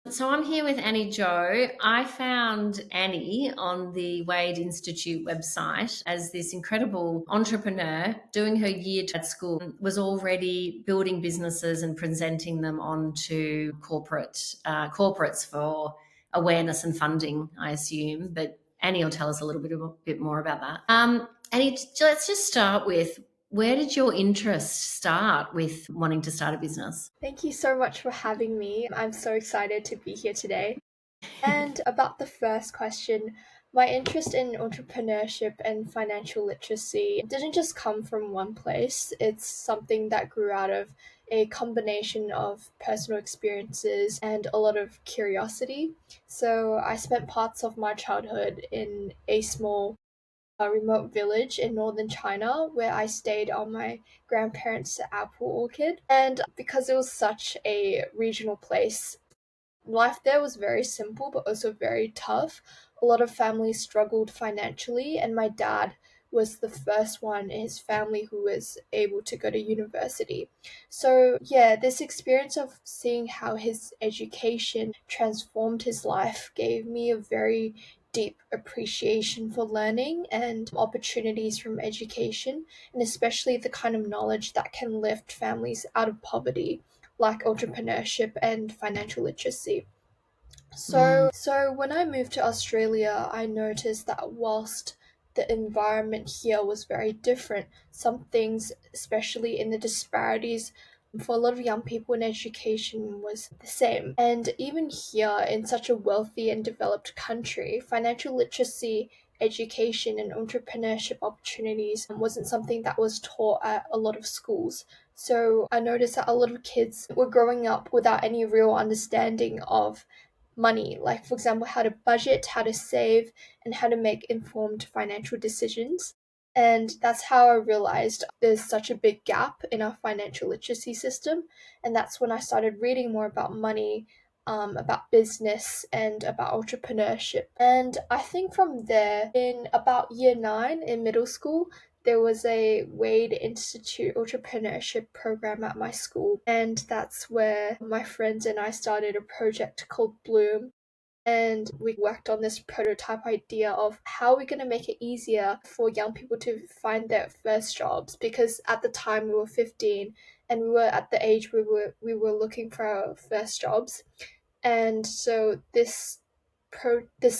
So I'm here with Annie Joe. I found Annie on the Wade Institute website as this incredible entrepreneur doing her year at school, was already building businesses and presenting them onto corporates for awareness and funding, I assume. But Annie will tell us a little bit more about that. Annie, let's just start with, where did your interest start with wanting to start a business? Thank you so much for having me. I'm so excited to be here today. And about the first question, my interest in entrepreneurship and financial literacy didn't just come from one place. It's something that grew out of a combination of personal experiences and a lot of curiosity. So I spent parts of my childhood in a small a remote village in northern China where I stayed on my grandparents' apple orchard. And because it was such a regional place, life there was very simple but also very tough. A lot of families struggled financially, and my dad was the first one in his family who was able to go to university. So, yeah, this experience of seeing how his education transformed his life gave me a very deep appreciation for learning and opportunities from education, and especially the kind of knowledge that can lift families out of poverty like entrepreneurship and financial literacy. Mm. So when I moved to Australia, I noticed that whilst the environment here was very different, some things, especially in the disparities for a lot of young people in education, was the same. And even here, in such a wealthy and developed country, financial literacy, education, and entrepreneurship opportunities wasn't something that was taught at a lot of schools. So I noticed that a lot of kids were growing up without any real understanding of money, like, for example, how to budget, how to save, and how to make informed financial decisions. And that's how I realized there's such a big gap in our financial literacy system. And that's when I started reading more about money, about business, and about entrepreneurship. And I think from there, in about year nine in middle school, there was a Wade Institute entrepreneurship program at my school, and that's where my friends and I started a project called Bloom. And we worked on this prototype idea of how we're going to make it easier for young people to find their first jobs, because at the time we were 15 and we were at the age we were looking for our first jobs. And so this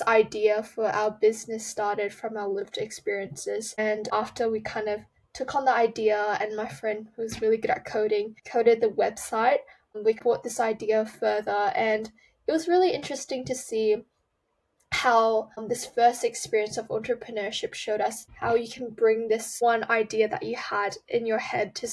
idea for our business started from our lived experiences. And after we kind of took on the idea, and my friend who's really good at coding coded the website, we brought this idea further. And it was really interesting to see how this first experience of entrepreneurship showed us how you can bring this one idea that you had in your head to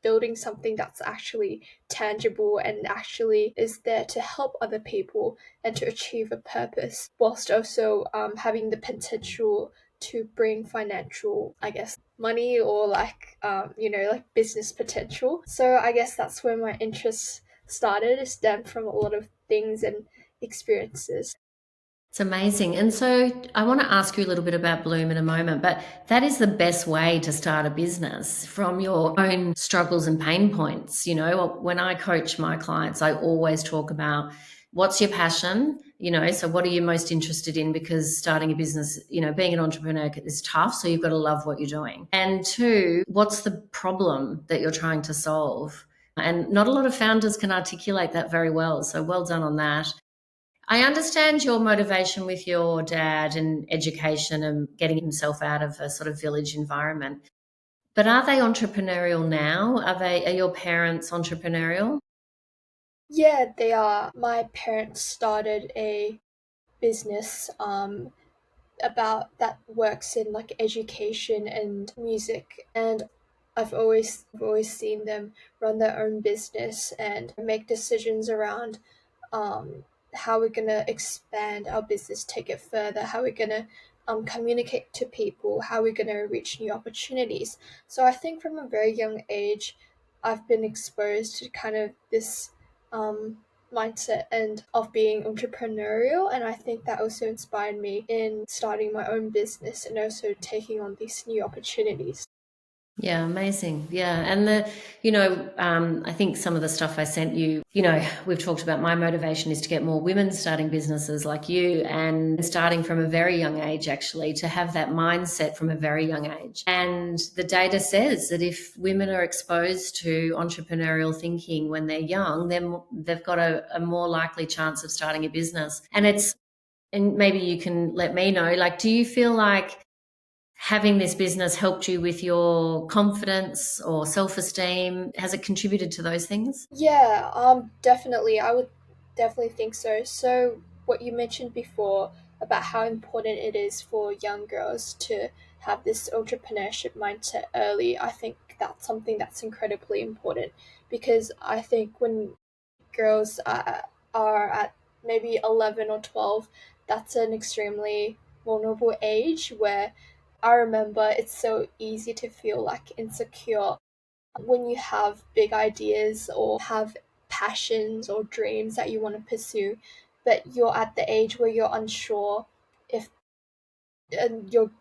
building something that's actually tangible and actually is there to help other people and to achieve a purpose, whilst also having the potential to bring financial, I guess, money, or like, like business potential. So I guess that's where my interest started. It stemmed from a lot of things and experiences. It's amazing. And so I want to ask you a little bit about Bloom in a moment, but that is the best way to start a business, from your own struggles and pain points. When I coach my clients, I always talk about, what's your passion? So what are you most interested in? Because starting a business, being an entrepreneur is tough. So you've got to love what you're doing. And two, what's the problem that you're trying to solve? And not a lot of founders can articulate that very well. So well done on that. I understand your motivation with your dad and education and getting himself out of a sort of village environment. But are they entrepreneurial now? Are your parents entrepreneurial? Yeah, they are. My parents started a business about that works in like education and music, and I've always seen them run their own business and make decisions around how we're gonna expand our business, take it further, how we're gonna communicate to people, how we're gonna reach new opportunities. So I think from a very young age, I've been exposed to kind of this um, mindset and of being entrepreneurial, and I think that also inspired me in starting my own business and also taking on these new opportunities. Yeah, amazing. Yeah. And I think some of the stuff I sent you, we've talked about my motivation is to get more women starting businesses like you and starting from a very young age, actually, to have that mindset from a very young age. And the data says that if women are exposed to entrepreneurial thinking when they're young, then they've got a more likely chance of starting a business. And maybe you can let me know, like, do you feel like having this business helped you with your confidence or self-esteem? Has it contributed to those things? Yeah, definitely. I would definitely think so. So, what you mentioned before about how important it is for young girls to have this entrepreneurship mindset early, I think that's something that's incredibly important because I think when girls are at maybe 11 or 12, that's an extremely vulnerable age where I remember it's so easy to feel like insecure when you have big ideas or have passions or dreams that you want to pursue, but you're at the age where you're unsure if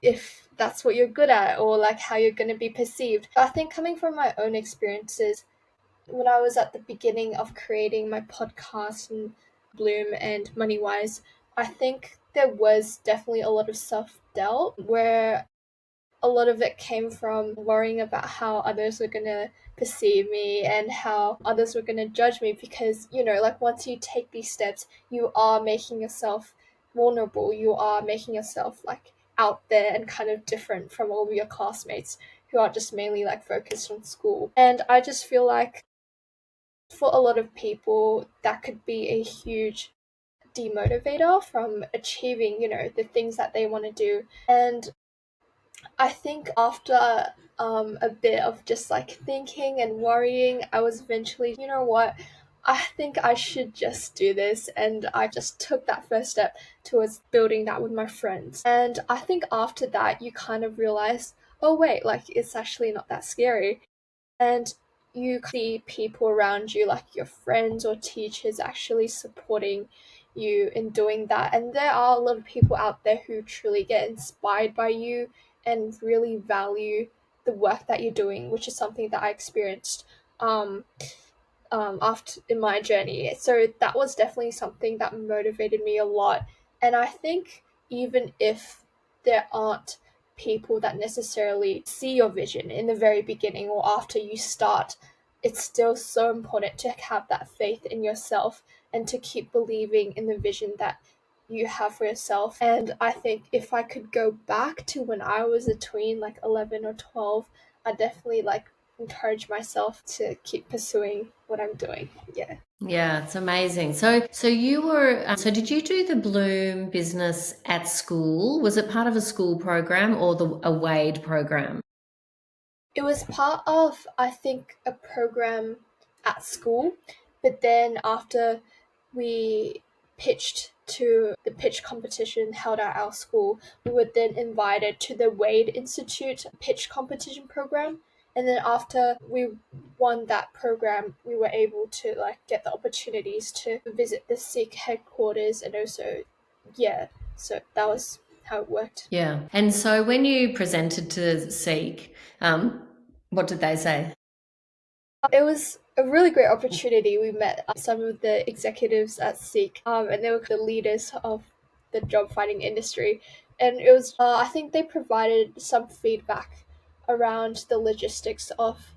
if that's what you're good at or like how you're going to be perceived. I think coming from my own experiences, when I was at the beginning of creating my podcast and Bloom and Moneywise, I think there was definitely a lot of self doubt where a lot of it came from worrying about how others were going to perceive me and how others were going to judge me because, like once you take these steps, you are making yourself vulnerable. You are making yourself like out there and kind of different from all of your classmates who are just mainly like focused on school. And I just feel like for a lot of people, that could be a huge demotivator from achieving, the things that they want to do. And I think after a bit of just like thinking and worrying, I was eventually, you know what? I think I should just do this. And I just took that first step towards building that with my friends. And I think after that, you kind of realize, oh, wait, like it's actually not that scary. And you see people around you, like your friends or teachers, actually supporting you in doing that. And there are a lot of people out there who truly get inspired by you and really value the work that you're doing, which is something that I experienced um, after in my journey. So that was definitely something that motivated me a lot. And I think even if there aren't people that necessarily see your vision in the very beginning or after you start, it's still so important to have that faith in yourself and to keep believing in the vision that you have for yourself. And I think if I could go back to when I was a tween, like 11 or 12, I definitely like encourage myself to keep pursuing what I'm doing. Yeah. Yeah, it's amazing. So did you do the Bloom business at school? Was it part of a school program or a Wade program? It was part of, I think, a program at school, but then after we pitched to the pitch competition held at our school, we were then invited to the Wade Institute pitch competition program. And then after we won that program, we were able to like get the opportunities to visit the SIG headquarters and also, yeah, so that was how it worked. Yeah. And so when you presented to Seek, what did they say? It was a really great opportunity. We met some of the executives at Seek, and they were the leaders of the job finding industry. And it was, I think they provided some feedback around the logistics of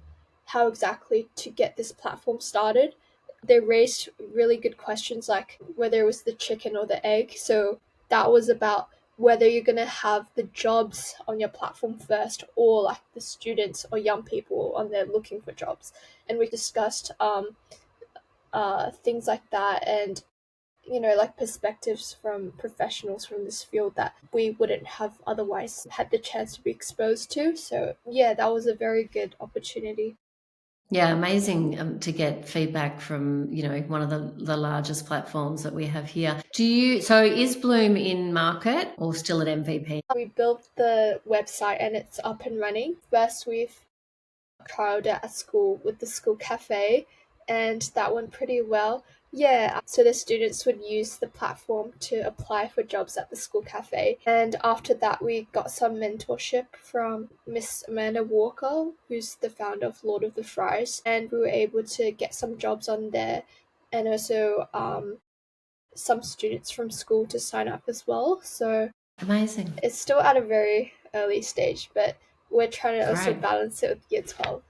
how exactly to get this platform started. They raised really good questions like whether it was the chicken or the egg. So that was about whether you're going to have the jobs on your platform first or like the students or young people on there looking for jobs. And we discussed things like that and like perspectives from professionals from this field that we wouldn't have otherwise had the chance to be exposed to. So yeah, that was a very good opportunity. Yeah, amazing to get feedback from, one of the largest platforms that we have here. So is Bloom in market or still at MVP? We built the website and it's up and running. First, we've trialed it at school with the school cafe, and that went pretty well. Yeah, so the students would use the platform to apply for jobs at the school cafe. And after that, we got some mentorship from Miss Amanda Walker, who's the founder of Lord of the Fries. And we were able to get some jobs on there, and also some students from school to sign up as well. So Amazing. it's still at a very early stage, but we're trying to also Great. balance it with year 12.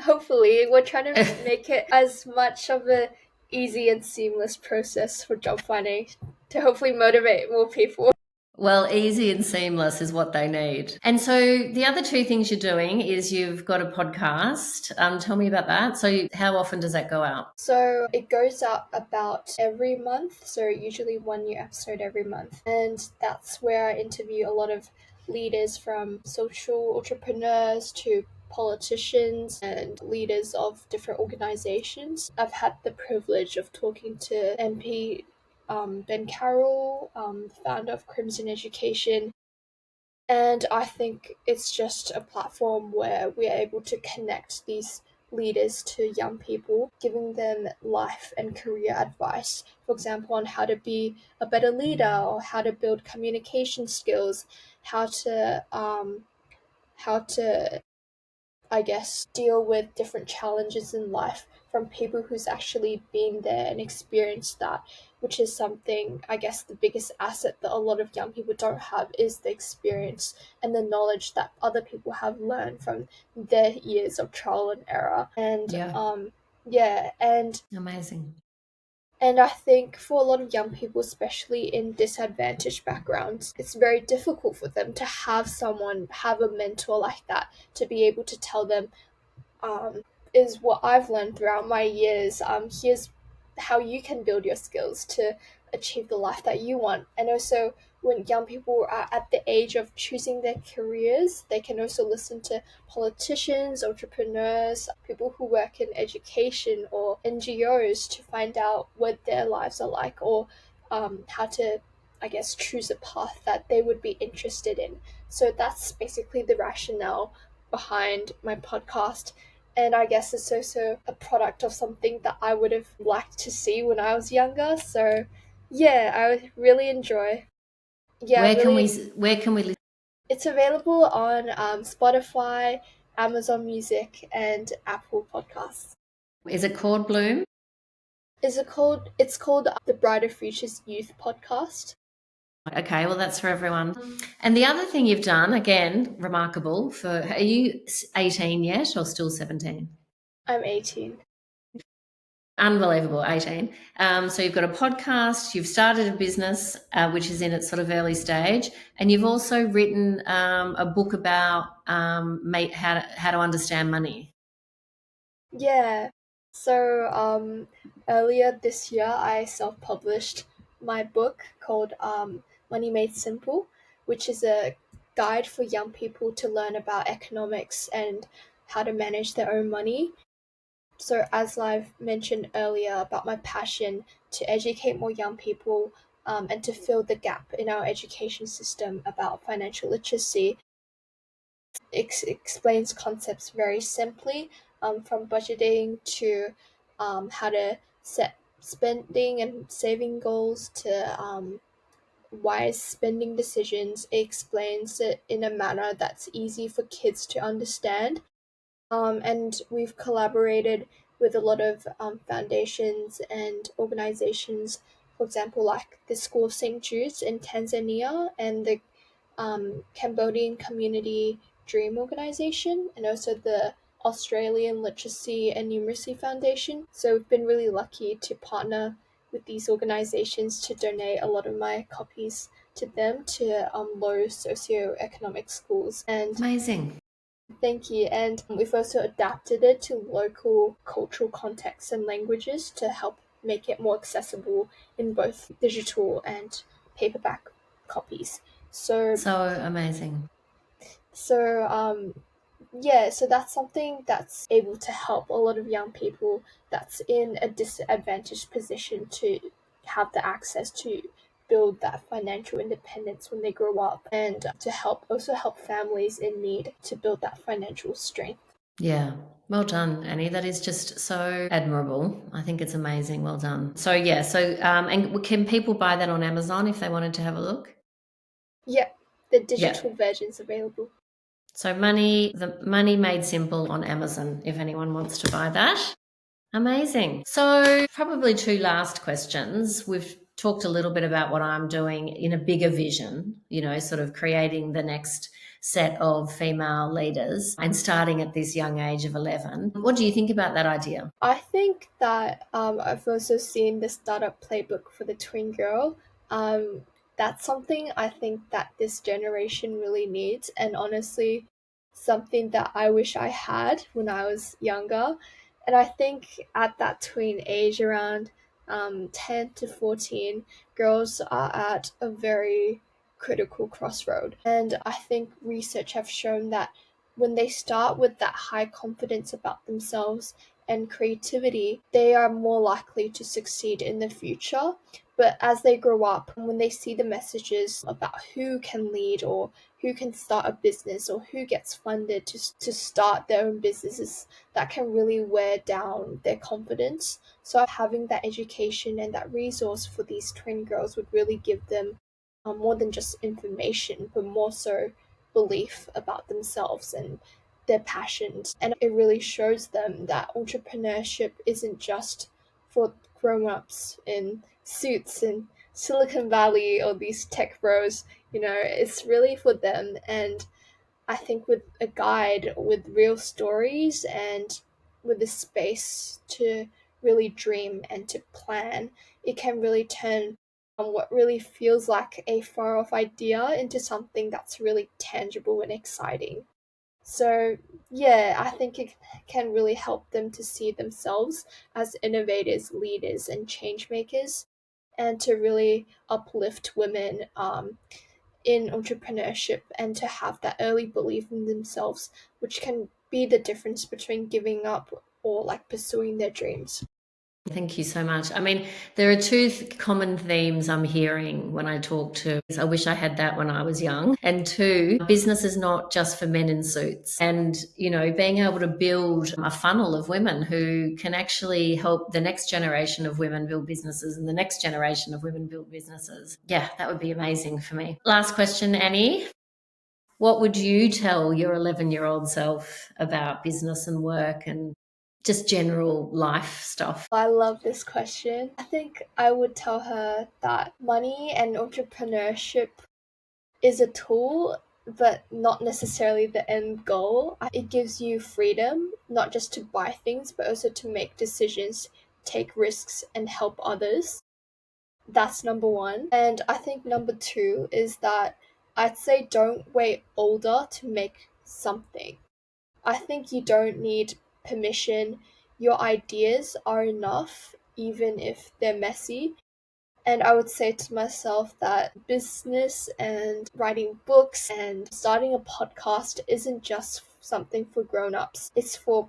Hopefully, we're trying to make it as much of a easy and seamless process for job finding to hopefully motivate more people. Well, easy and seamless is what they need. And so the other two things you're doing is you've got a podcast. Tell me about that. So how often does that go out? So it goes up about every month, so usually one new episode every month. And that's where I interview a lot of leaders from social entrepreneurs to politicians and leaders of different organizations. I've had the privilege of talking to MP Ben Carroll, the founder of Crimson Education, and I think it's just a platform where we're able to connect these leaders to young people, giving them life and career advice, for example, on how to be a better leader or how to build communication skills, how to how to I guess, deal with different challenges in life from people who's actually been there and experienced that, which is something, I guess, the biggest asset that a lot of young people don't have is the experience and the knowledge that other people have learned from their years of trial and error. And Yeah, yeah, amazing. and I think for a lot of young people, especially in disadvantaged backgrounds, it's very difficult for them to have someone, have a mentor like that, to be able to tell them, um, is what I've learned throughout my years. Here's how you can build your skills to achieve the life that you want. And also, when young people are at the age of choosing their careers, they can also listen to politicians, entrepreneurs, people who work in education or NGOs to find out what their lives are like, or how to, I guess, choose a path that they would be interested in. So that's basically the rationale behind my podcast. And I guess it's also a product of something that I would have liked to see when I was younger. So yeah, I would really enjoy. Yeah, Where can we really. where can we listen? It's available on Spotify, Amazon Music, and Apple Podcasts. Is it called Bloom? Is it called? It's called the Brighter Futures Youth Podcast. Okay, well that's for everyone. And the other thing you've done, again, remarkable for are you 18 yet or still 17? I'm 18. Unbelievable, 18. So you've got a podcast, you've started a business, which is in its sort of early stage, and you've also written a book about how to understand money. Yeah. So earlier this year, I self-published my book called Money Made Simple, which is a guide for young people to learn about economics and how to manage their own money. So as I've mentioned earlier about my passion to educate more young people and to fill the gap in our education system about financial literacy, explains concepts very simply, from budgeting to how to set spending and saving goals to wise spending decisions. It explains it in a manner that's easy for kids to understand. And we've collaborated with a lot of foundations and organizations, for example, like the School of St. Jude's in Tanzania and the Cambodian Community Dream Organization, and also the Australian Literacy and Numeracy Foundation. So we've been really lucky to partner with these organizations to donate a lot of my copies to them to low socioeconomic schools. And Amazing. thank you. And we've also adapted it to local cultural contexts and languages to help make it more accessible in both digital and paperback copies. So So amazing. So, yeah, so that's something that's able to help a lot of young people that's in a disadvantaged position to have the access to build that financial independence when they grow up, and to help families in need to build that financial strength. Yeah. Well done, Annie. That is just so admirable. I think it's amazing. Well done. So yeah. So and can people buy that on Amazon if they wanted to have a look? Yeah, the Yeah. digital version's available. So the money made simple on Amazon if anyone wants to buy that. Amazing. So, probably two last questions. We've talked a little bit about what I'm doing in a bigger vision, sort of creating the next set of female leaders and starting at this young age of 11. What do you think about that idea? I think that I've also seen the startup playbook for the twin girl. Um, that's something I think that this generation really needs, and honestly, something that I wish I had when I was younger. And I think at that tween age, around 10 to 14, girls are at a very critical crossroad. And I think research have shown that when they start with that high confidence about themselves and creativity, they are more likely to succeed in the future. But as they grow up, when they see the messages about who can lead or who can start a business or who gets funded to start their own businesses, that can really wear down their confidence. So having that education and that resource for these twin girls would really give them more than just information, but more so belief about themselves and their passions. And it really shows them that entrepreneurship isn't just for grown ups in suits in Silicon Valley or these tech bros, it's really for them. And I think with a guide with real stories and with the space to really dream and to plan, it can really turn what really feels like a far off idea into something that's really tangible and exciting. So, yeah, I think it can really help them to see themselves as innovators, leaders, and change makers, and to really uplift women in entrepreneurship and to have that early belief in themselves, which can be the difference between giving up or like pursuing their dreams. Thank you so much. I mean, there are two common themes I'm hearing when I talk to. I wish I had that when I was young. And two, business is not just for men in suits. And, being able to build a funnel of women who can actually help the next generation of women build businesses and the next generation of women build businesses. Yeah, that would be amazing for me. Last question, Annie. What would you tell your 11-year-old self about business and work and just general life stuff? I love this question. I think I would tell her that money and entrepreneurship is a tool, but not necessarily the end goal. It gives you freedom, not just to buy things, but also to make decisions, take risks, and help others. That's number one. And I think number two is that I'd say don't wait older to make something. I think you don't need permission. Your ideas are enough, even if they're messy. And I would say to myself that business and writing books and starting a podcast isn't just something for grown ups. It's for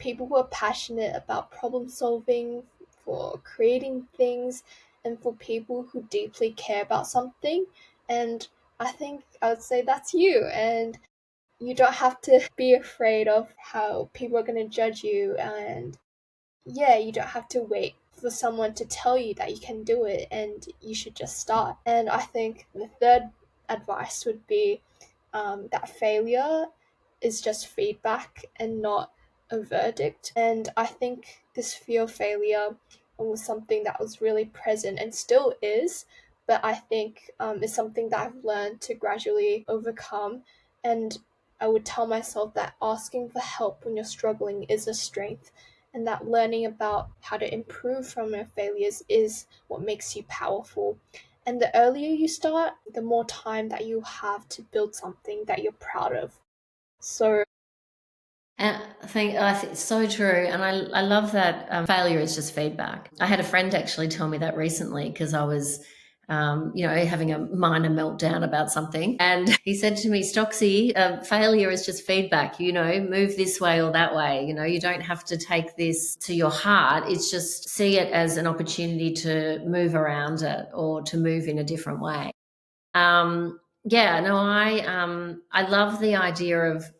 people who are passionate about problem solving, for creating things, and for people who deeply care about something. And I think I would say that's you. And you don't have to be afraid of how people are going to judge you, and yeah, you don't have to wait for someone to tell you that you can do it and you should just start. And I think the third advice would be that failure is just feedback and not a verdict. And I think this fear of failure was something that was really present and still is, but I think is something that I've learned to gradually overcome. And I would tell myself that asking for help when you're struggling is a strength, and that learning about how to improve from your failures is what makes you powerful. And the earlier you start, the more time that you have to build something that you're proud of. So I think it's so true, and I love that failure is just feedback. I had a friend actually tell me that recently because I was, having a minor meltdown about something, and he said to me, "Stoxy, failure is just feedback. Move this way or that way. You don't have to take this to your heart. It's just see it as an opportunity to move around it or to move in a different way." Yeah, no, I love the idea of.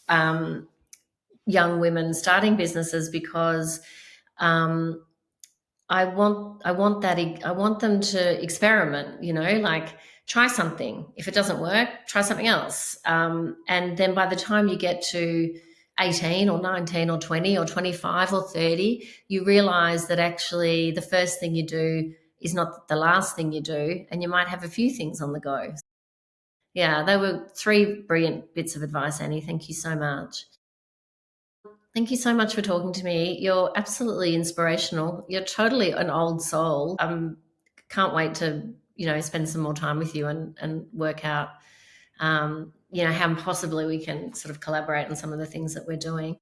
Um, young women starting businesses because um, I want them to experiment, like try something. If it doesn't work, try something else. And then by the time you get to 18 or 19 or 20 or 25 or 30, you realize that actually the first thing you do is not the last thing you do, and you might have a few things on the go. Yeah, they were three brilliant bits of advice, Annie. Thank you so much. Thank you so much for talking to me. You're absolutely inspirational. You're totally an old soul. Can't wait to, spend some more time with you and work out, how possibly we can sort of collaborate on some of the things that we're doing.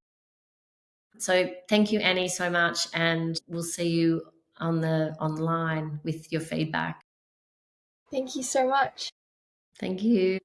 So thank you, Annie, so much. And we'll see you on the online with your feedback. Thank you so much. Thank you.